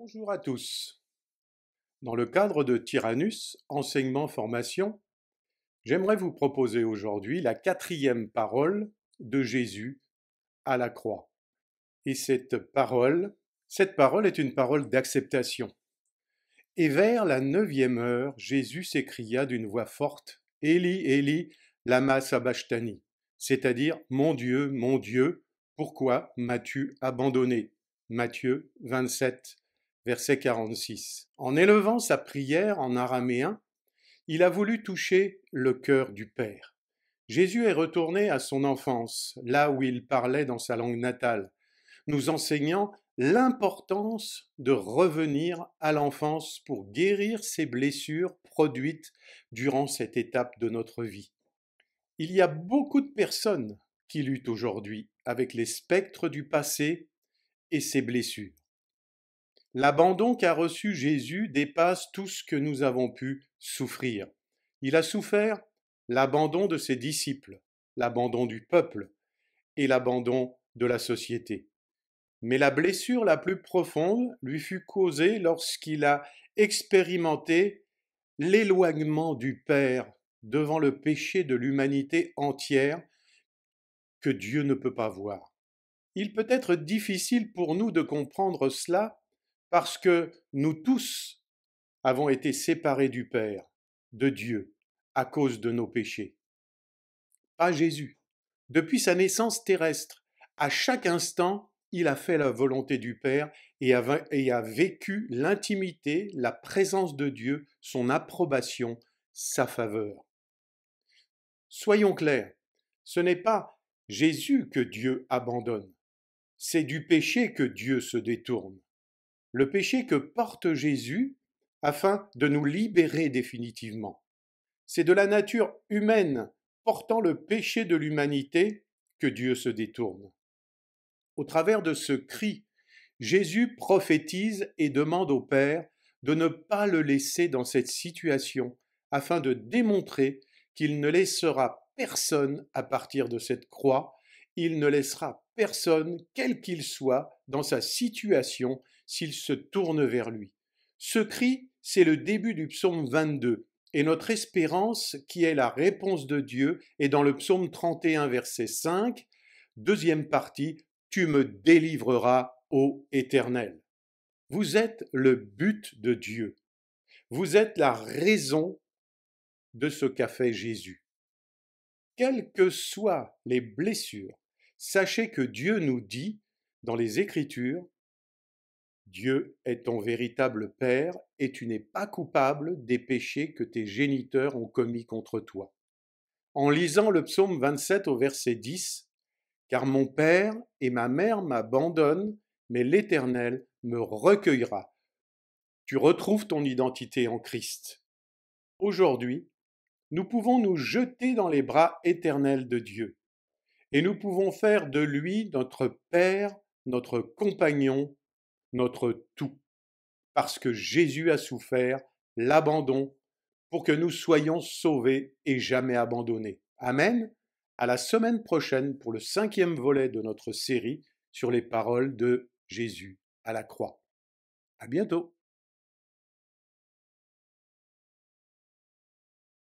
Bonjour à tous. Dans le cadre de Tyrannus, enseignement-formation, j'aimerais vous proposer aujourd'hui la quatrième parole de Jésus à la croix. Et cette parole est une parole d'acceptation. Et vers la 9e heure, Jésus s'écria d'une voix forte, Élie, Élie, lama sabachthani, c'est-à-dire mon Dieu, pourquoi m'as-tu abandonné? Matthieu 27, verset 46. En élevant sa prière en araméen, il a voulu toucher le cœur du Père. Jésus est retourné à son enfance, là où il parlait dans sa langue natale, nous enseignant l'importance de revenir à l'enfance pour guérir ces blessures produites durant cette étape de notre vie. Il y a beaucoup de personnes qui luttent aujourd'hui avec les spectres du passé et ses blessures. L'abandon qu'a reçu Jésus dépasse tout ce que nous avons pu souffrir. Il a souffert l'abandon de ses disciples, l'abandon du peuple et l'abandon de la société. Mais la blessure la plus profonde lui fut causée lorsqu'il a expérimenté l'éloignement du Père devant le péché de l'humanité entière que Dieu ne peut pas voir. Il peut être difficile pour nous de comprendre cela parce que nous tous avons été séparés du Père, de Dieu, à cause de nos péchés. Pas Jésus. Depuis sa naissance terrestre, à chaque instant, il a fait la volonté du Père et a vécu l'intimité, la présence de Dieu, son approbation, sa faveur. Soyons clairs, ce n'est pas Jésus que Dieu abandonne, c'est du péché que Dieu se détourne. Le péché que porte Jésus afin de nous libérer définitivement. C'est de la nature humaine portant le péché de l'humanité que Dieu se détourne. Au travers de ce cri, Jésus prophétise et demande au Père de ne pas le laisser dans cette situation afin de démontrer qu'il ne laissera personne à partir de cette croix, il ne laissera personne, quel qu'il soit, dans sa situation s'il se tourne vers lui. Ce cri, c'est le début du psaume 22, et notre espérance, qui est la réponse de Dieu, est dans le psaume 31, verset 5, deuxième partie, tu me délivreras, ô Éternel. Vous êtes le but de Dieu. Vous êtes la raison de ce qu'a fait Jésus. Quelles que soient les blessures, sachez que Dieu nous dit dans les Écritures, Dieu est ton véritable Père et tu n'es pas coupable des péchés que tes géniteurs ont commis contre toi. En lisant le psaume 27 au verset 10, car mon père et ma mère m'abandonnent, mais l'Éternel me recueillera. Tu retrouves ton identité en Christ. Aujourd'hui, nous pouvons nous jeter dans les bras éternels de Dieu et nous pouvons faire de lui notre Père, notre compagnon, notre tout, parce que Jésus a souffert l'abandon pour que nous soyons sauvés et jamais abandonnés. Amen. À la semaine prochaine pour le 5e volet de notre série sur les paroles de Jésus à la croix. À bientôt.